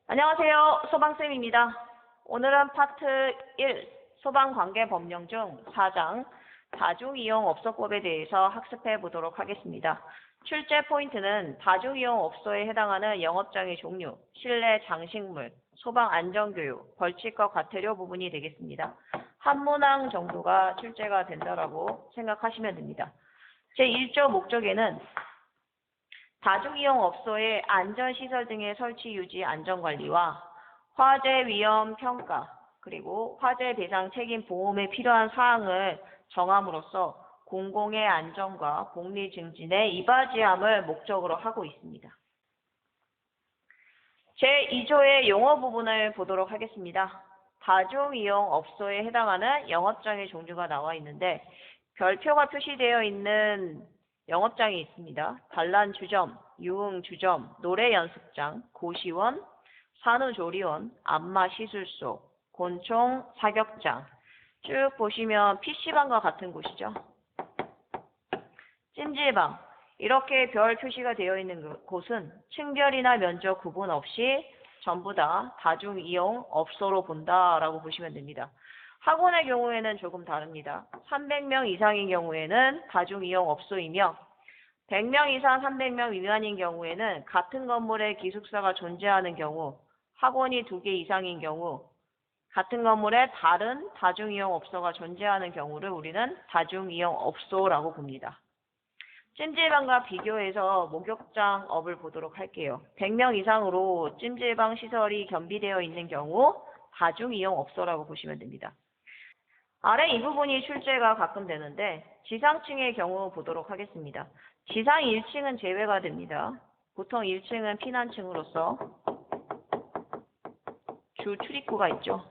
안녕하세요. 소방쌤입니다. 오늘은 파트 1 소방관계법령 중 4장 다중이용업소법에 대해서 학습해 보도록 하겠습니다. 출제 포인트는 다중이용업소에 해당하는 영업장의 종류, 실내 장식물, 소방안전교육, 벌칙과 과태료 부분이 되겠습니다. 한 문항 정도가 출제가 된다라고 생각하시면 됩니다. 제1조 목적에는 다중이용업소의 안전시설 등의 설치 유지 안전관리와 화재 위험 평가 그리고 화재 배상 책임 보험에 필요한 사항을 정함으로써 공공의 안전과 복리 증진에 이바지함을 목적으로 하고 있습니다. 제2조의 용어 부분을 보도록 하겠습니다. 다중이용업소에 해당하는 영업장의 종류가 나와 있는데 별표가 표시되어 있는 영업장이 있습니다. 단란주점, 유흥주점, 노래연습장, 고시원, 산후조리원, 안마시술소, 곤충 사격장 쭉 보시면 PC방과 같은 곳이죠. 찜질방 이렇게 별 표시가 되어 있는 곳은 층별이나 면적 구분 없이 전부 다 다중이용업소로 본다라고 보시면 됩니다. 학원의 경우에는 조금 다릅니다. 300명 이상인 경우에는 다중이용업소이며 100명 이상 300명 미만인 경우에는 같은 건물에 기숙사가 존재하는 경우, 학원이 2개 이상인 경우, 같은 건물에 다른 다중이용업소가 존재하는 경우를 우리는 다중이용업소라고 봅니다. 찜질방과 비교해서 목욕장업을 보도록 할게요. 100명 이상으로 찜질방 시설이 겸비되어 있는 경우 다중이용업소라고 보시면 됩니다. 아래 이 부분이 출제가 가끔 되는데 지상층의 경우 보도록 하겠습니다. 지상 1층은 제외가 됩니다. 보통 1층은 피난층으로서 주 출입구가 있죠.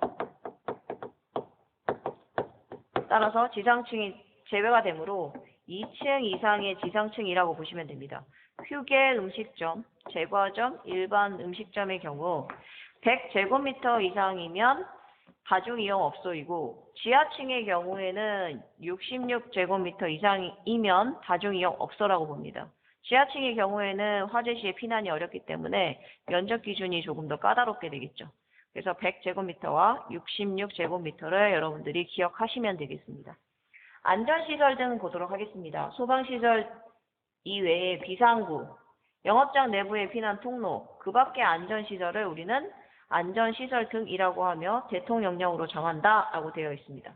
따라서 지상층이 제외가 되므로 2층 이상의 지상층이라고 보시면 됩니다. 휴게 음식점, 제과점, 일반 음식점의 경우 100제곱미터 이상이면 다중이용업소이고 지하층의 경우에는 66제곱미터 이상이면 다중이용업소라고 봅니다. 지하층의 경우에는 화재 시에 피난이 어렵기 때문에 면적 기준이 조금 더 까다롭게 되겠죠. 그래서 100제곱미터와 66제곱미터를 여러분들이 기억하시면 되겠습니다. 안전시설 등 보도록 하겠습니다. 소방시설 이외에 비상구, 영업장 내부의 피난 통로, 그 밖의 안전시설을 우리는 안전시설 등이라고 하며 대통령령으로 정한다라고 되어 있습니다.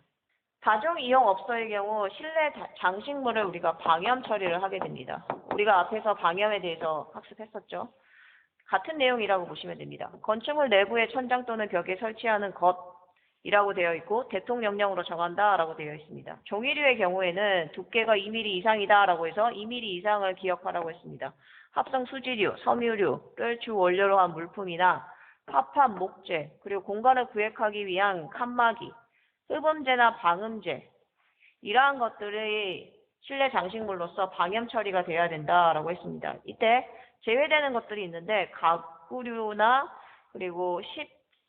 다중이용업소의 경우 실내 장식물을 우리가 방염 처리를 하게 됩니다. 우리가 앞에서 방염에 대해서 학습했었죠. 같은 내용이라고 보시면 됩니다. 건축물 내부의 천장 또는 벽에 설치하는 것이라고 되어 있고 대통령령으로 정한다라고 되어 있습니다. 종이류의 경우에는 두께가 2mm 이상이다라고 해서 2mm 이상을 기억하라고 했습니다. 합성 수지류, 섬유류를 주 원료로 한 물품이나 합판 목재, 그리고 공간을 구획하기 위한 칸막이, 흡음재나 방음재 이러한 것들이 실내 장식물로서 방염 처리가 되어야 된다라고 했습니다. 이때 제외되는 것들이 있는데 가구류나 그리고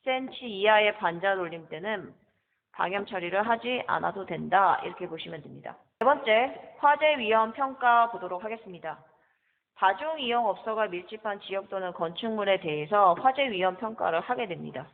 10cm 이하의 반자 돌림 때는 방염 처리를 하지 않아도 된다 이렇게 보시면 됩니다. 세 번째, 화재 위험 평가 보도록 하겠습니다. 다중이용업소가 밀집한 지역 또는 건축물에 대해서 화재 위험 평가를 하게 됩니다.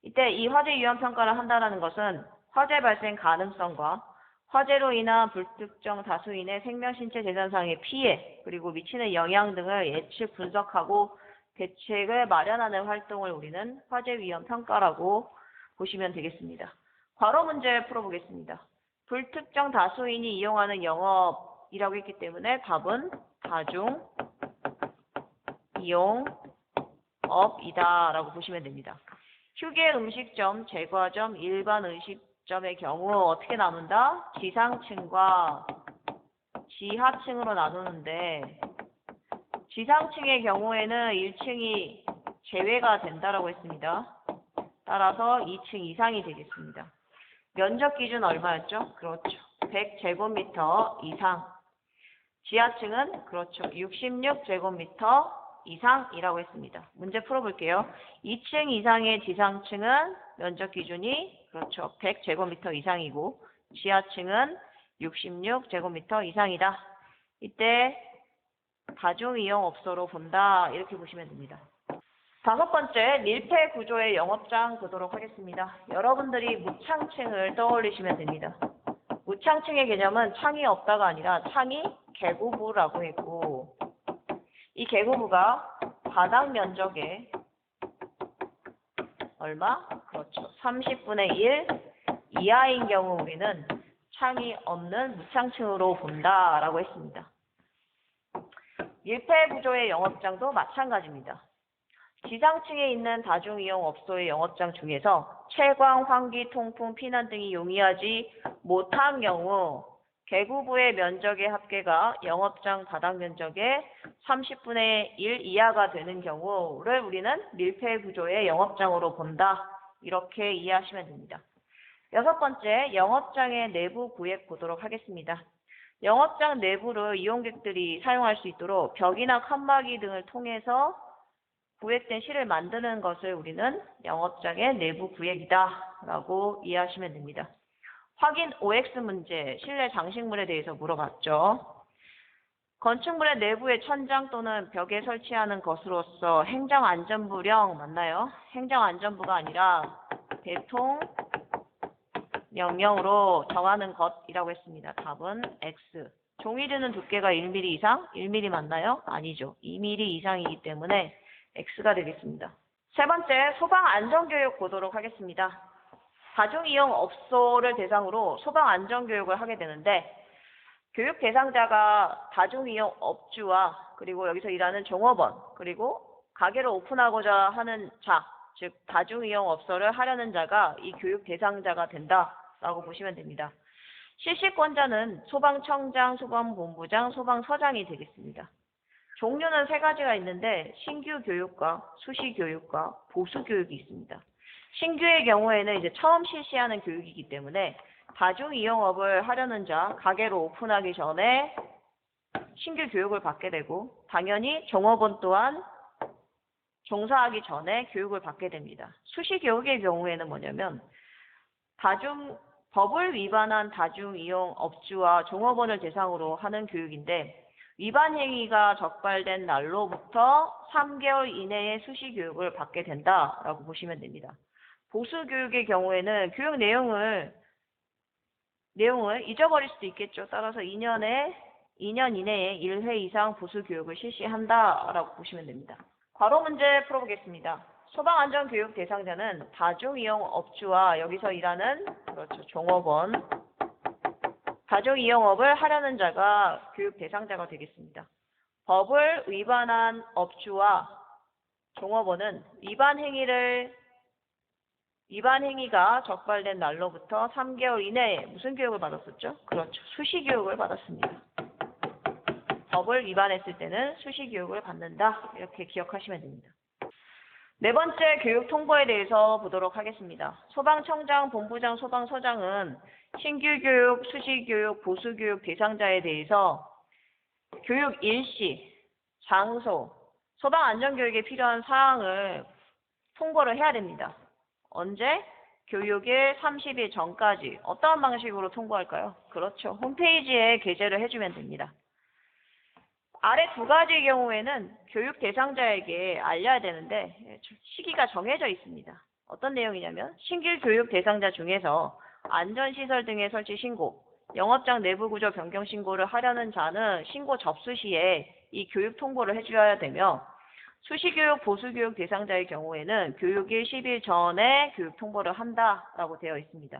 이때 이 화재 위험 평가를 한다는 것은 화재 발생 가능성과 화재로 인한 불특정 다수인의 생명, 신체, 재산상의 피해, 그리고 미치는 영향 등을 예측 분석하고 대책을 마련하는 활동을 우리는 화재 위험 평가라고 보시면 되겠습니다. 괄호 문제 풀어보겠습니다. 불특정 다수인이 이용하는 영업이라고 했기 때문에 답은 다중이용업이다라고 보시면 됩니다. 휴게 음식점, 제과점, 일반 음식점의 경우 어떻게 나눈다? 지상층과 지하층으로 나누는데 지상층의 경우에는 1층이 제외가 된다라고 했습니다. 따라서 2층 이상이 되겠습니다. 면적 기준 얼마였죠? 그렇죠. 100제곱미터 이상. 지하층은 그렇죠. 66제곱미터 이상이라고 했습니다. 문제 풀어볼게요. 2층 이상의 지상층은 면적 기준이 그렇죠. 100제곱미터 이상이고 지하층은 66제곱미터 이상이다. 이때 다중이용업소로 본다 이렇게 보시면 됩니다. 다섯 번째, 밀폐 구조의 영업장 보도록 하겠습니다. 여러분들이 무창층을 떠올리시면 됩니다. 무창층의 개념은 창이 없다가 아니라 창이 개구부라고 했고, 이 개구부가 바닥 면적의 얼마? 그렇죠. 30분의 1 이하인 경우 우리는 창이 없는 무창층으로 본다라고 했습니다. 밀폐 구조의 영업장도 마찬가지입니다. 지상층에 있는 다중이용업소의 영업장 중에서 채광, 환기, 통풍, 피난 등이 용이하지 못한 경우 개구부의 면적의 합계가 영업장 바닥 면적의 30분의 1 이하가 되는 경우를 우리는 밀폐 구조의 영업장으로 본다. 이렇게 이해하시면 됩니다. 여섯 번째, 영업장의 내부 구획 보도록 하겠습니다. 영업장 내부를 이용객들이 사용할 수 있도록 벽이나 칸막이 등을 통해서 구획된 실을 만드는 것을 우리는 영업장의 내부 구획이다 라고 이해하시면 됩니다. 확인 OX 문제, 실내 장식물에 대해서 물어봤죠. 건축물의 내부에 천장 또는 벽에 설치하는 것으로서 행정안전부령 맞나요? 행정안전부가 아니라 대통령령으로 정하는 것이라고 했습니다. 답은 X. 종이 드는 두께가 1mm 이상? 1mm 맞나요? 아니죠. 2mm 이상이기 때문에 X가 되겠습니다. 세 번째, 소방안전교육 보도록 하겠습니다. 다중이용 업소를 대상으로 소방안전교육을 하게 되는데 교육 대상자가 다중이용 업주와 그리고 여기서 일하는 종업원 그리고 가게를 오픈하고자 하는 자, 즉 다중이용 업소를 하려는 자가 이 교육 대상자가 된다라고 보시면 됩니다. 실시권자는 소방청장, 소방본부장, 소방서장이 되겠습니다. 종류는 세 가지가 있는데 신규 교육과 수시 교육과 보수 교육이 있습니다. 신규의 경우에는 이제 처음 실시하는 교육이기 때문에 다중이용업을 하려는 자, 가게를 오픈하기 전에 신규 교육을 받게 되고 당연히 종업원 또한 종사하기 전에 교육을 받게 됩니다. 수시 교육의 경우에는 뭐냐면 법을 위반한 다중이용 업주와 종업원을 대상으로 하는 교육인데 위반 행위가 적발된 날로부터 3개월 이내에 수시 교육을 받게 된다라고 보시면 됩니다. 보수 교육의 경우에는 교육 내용을 잊어버릴 수도 있겠죠. 따라서 2년 이내에 1회 이상 보수 교육을 실시한다라고 보시면 됩니다. 괄호 문제 풀어보겠습니다. 소방안전교육 대상자는 다중이용 업주와 여기서 일하는 그렇죠. 종업원 다중이용업을 하려는 자가 교육 대상자가 되겠습니다. 법을 위반한 업주와 종업원은 위반 행위가 적발된 날로부터 3개월 이내에 무슨 교육을 받았었죠? 그렇죠. 수시 교육을 받았습니다. 법을 위반했을 때는 수시 교육을 받는다. 이렇게 기억하시면 됩니다. 네 번째 교육 통보에 대해서 보도록 하겠습니다. 소방청장, 본부장, 소방서장은 신규 교육, 수시 교육, 보수 교육 대상자에 대해서 교육 일시, 장소, 소방안전교육에 필요한 사항을 통보를 해야 됩니다. 언제? 교육일 30일 전까지. 어떠한 방식으로 통보할까요? 그렇죠. 홈페이지에 게재를 해주면 됩니다. 아래 두 가지의 경우에는 교육 대상자에게 알려야 되는데 시기가 정해져 있습니다. 어떤 내용이냐면 신규 교육 대상자 중에서 안전시설 등의 설치 신고, 영업장 내부 구조 변경 신고를 하려는 자는 신고 접수 시에 이 교육 통보를 해줘야 되며 수시교육, 보수교육 대상자의 경우에는 교육일 10일 전에 교육 통보를 한다라고 되어 있습니다.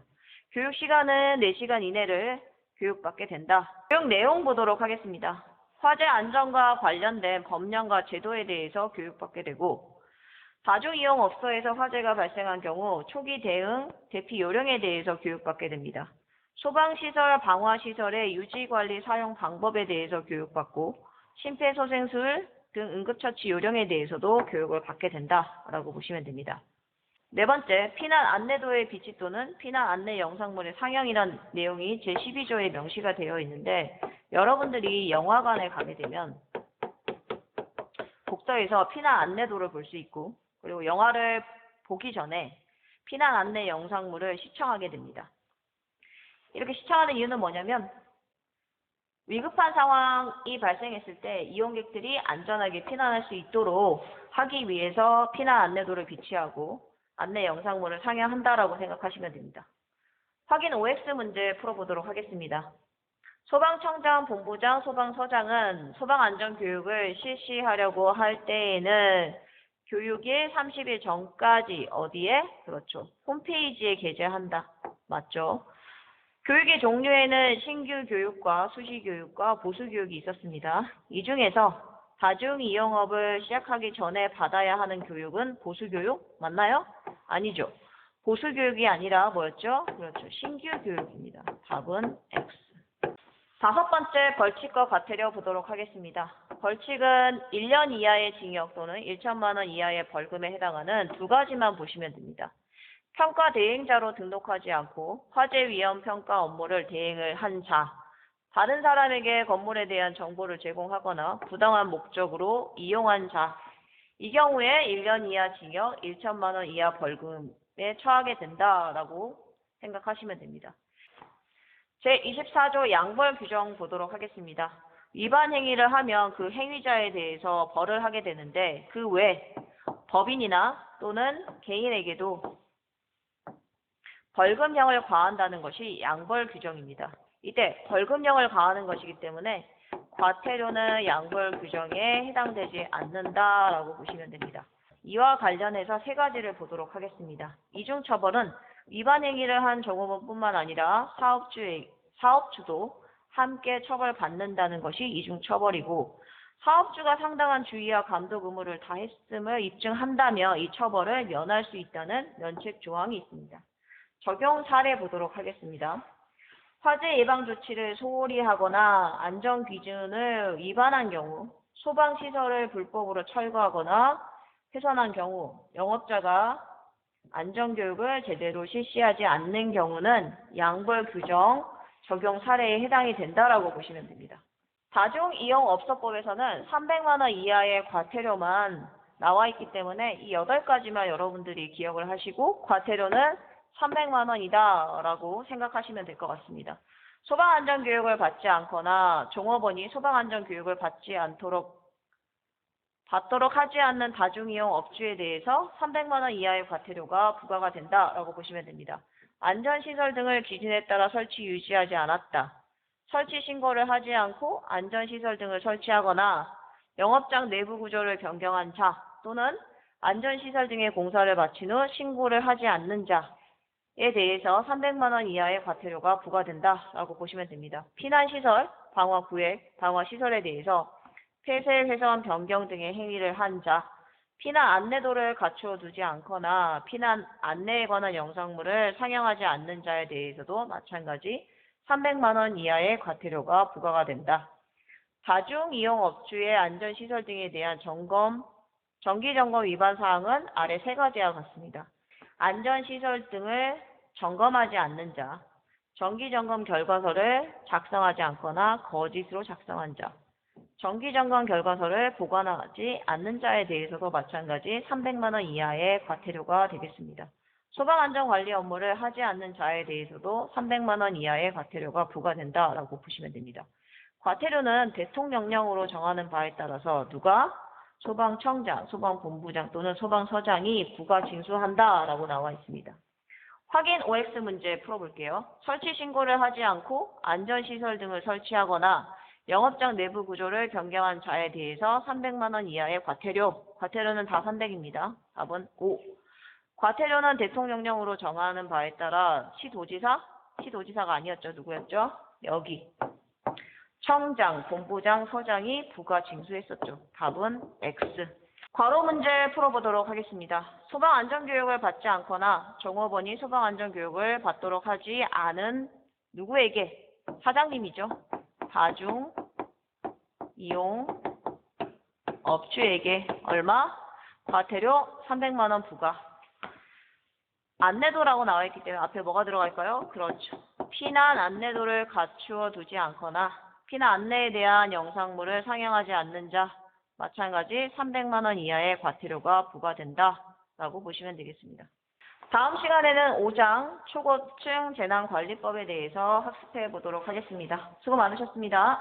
교육 시간은 4시간 이내를 교육받게 된다. 교육 내용 보도록 하겠습니다. 화재 안전과 관련된 법령과 제도에 대해서 교육받게 되고 다중이용업소에서 화재가 발생한 경우 초기 대응, 대피 요령에 대해서 교육받게 됩니다. 소방시설, 방화시설의 유지관리 사용 방법에 대해서 교육받고 심폐소생술 등 응급처치 요령에 대해서도 교육을 받게 된다라고 보시면 됩니다. 네 번째, 피난 안내도의 비치 또는 피난 안내 영상물의 상영이라는 내용이 제12조에 명시가 되어 있는데 여러분들이 영화관에 가게 되면 복도에서 피난 안내도를 볼 수 있고 그리고 영화를 보기 전에 피난 안내 영상물을 시청하게 됩니다. 이렇게 시청하는 이유는 뭐냐면 위급한 상황이 발생했을 때 이용객들이 안전하게 피난할 수 있도록 하기 위해서 피난 안내도를 비치하고 안내 영상물을 상영한다라고 생각하시면 됩니다. 확인 OX 문제 풀어보도록 하겠습니다. 소방청장, 본부장, 소방서장은 소방안전교육을 실시하려고 할 때에는 교육일 30일 전까지 어디에? 그렇죠. 홈페이지에 게재한다. 맞죠? 교육의 종류에는 신규 교육과 수시 교육과 보수 교육이 있었습니다. 이 중에서 다중이용업을 시작하기 전에 받아야 하는 교육은 보수 교육 맞나요? 아니죠. 보수 교육이 아니라 뭐였죠? 그렇죠. 신규 교육입니다. 답은 X. 다섯 번째 벌칙과 과태료 보도록 하겠습니다. 벌칙은 1년 이하의 징역 또는 1천만 원 이하의 벌금에 해당하는 두 가지만 보시면 됩니다. 평가 대행자로 등록하지 않고 화재 위험 평가 업무를 대행을 한 자, 다른 사람에게 건물에 대한 정보를 제공하거나 부당한 목적으로 이용한 자, 이 경우에 1년 이하 징역, 1천만 원 이하 벌금에 처하게 된다라고 생각하시면 됩니다. 제24조 양벌 규정 보도록 하겠습니다. 위반 행위를 하면 그 행위자에 대해서 벌을 하게 되는데 그 외 법인이나 또는 개인에게도 벌금형을 과한다는 것이 양벌 규정입니다. 이때 벌금형을 과하는 것이기 때문에 과태료는 양벌 규정에 해당되지 않는다라고 보시면 됩니다. 이와 관련해서 세 가지를 보도록 하겠습니다. 이중처벌은 위반 행위를 한 종업원뿐만 아니라 사업주도 함께 처벌받는다는 것이 이중처벌이고 사업주가 상당한 주의와 감독 의무를 다했음을 입증한다면 이 처벌을 면할 수 있다는 면책 조항이 있습니다. 적용 사례 보도록 하겠습니다. 화재 예방 조치를 소홀히 하거나 안전 기준을 위반한 경우, 소방시설을 불법으로 철거하거나 훼손한 경우, 영업자가 안전교육을 제대로 실시하지 않는 경우는 양벌 규정 적용 사례에 해당이 된다라고 보시면 됩니다. 다중이용업소법에서는 300만 원 이하의 과태료만 나와 있기 때문에 이 8가지만 여러분들이 기억을 하시고 과태료는 300만 원이다라고 생각하시면 될 것 같습니다. 소방안전교육을 받지 않거나 종업원이 소방안전교육을 받도록 하지 않는 다중이용 업주에 대해서 300만 원 이하의 과태료가 부과가 된다라고 보시면 됩니다. 안전시설 등을 기준에 따라 설치 유지하지 않았다. 설치 신고를 하지 않고 안전시설 등을 설치하거나 영업장 내부 구조를 변경한 자 또는 안전시설 등의 공사를 마친 후 신고를 하지 않는 자에 대해서 300만 원 이하의 과태료가 부과된다라고 보시면 됩니다. 피난시설, 방화구획, 방화시설에 대해서 폐쇄, 훼손, 변경 등의 행위를 한 자, 피난 안내도를 갖추어 두지 않거나 피난 안내에 관한 영상물을 상영하지 않는 자에 대해서도 마찬가지 300만 원 이하의 과태료가 부과가 된다. 다중이용업주의 안전시설 등에 대한 정기점검 위반 사항은 아래 세 가지와 같습니다. 안전시설 등을 점검하지 않는 자, 정기점검 결과서를 작성하지 않거나 거짓으로 작성한 자, 정기점검 결과서를 보관하지 않는 자에 대해서도 마찬가지 300만 원 이하의 과태료가 되겠습니다. 소방안전관리 업무를 하지 않는 자에 대해서도 300만 원 이하의 과태료가 부과된다라고 보시면 됩니다. 과태료는 대통령령으로 정하는 바에 따라서 누가? 소방청장, 소방본부장 또는 소방서장이 부과 징수한다라고 나와 있습니다. 확인 OX 문제 풀어볼게요. 설치 신고를 하지 않고 안전시설 등을 설치하거나 영업장 내부 구조를 변경한 자에 대해서 300만 원 이하의 과태료는 다 300입니다. 답은 5. 과태료는 대통령령으로 정하는 바에 따라 시도지사가 아니었죠. 누구였죠? 여기. 청장, 본부장, 서장이 부과 징수했었죠. 답은 X. 괄호 문제 풀어보도록 하겠습니다. 소방안전교육을 받지 않거나 종업원이 소방안전교육을 받도록 하지 않은 누구에게? 사장님이죠. 다중이용 업주에게 얼마? 과태료 300만 원 부과. 안내도라고 나와 있기 때문에 앞에 뭐가 들어갈까요? 그렇죠. 피난 안내도를 갖추어 두지 않거나 피난 안내에 대한 영상물을 상영하지 않는 자 마찬가지 300만 원 이하의 과태료가 부과된다라고 보시면 되겠습니다. 다음 시간에는 5장 초고층 재난관리법에 대해서 학습해 보도록 하겠습니다. 수고 많으셨습니다.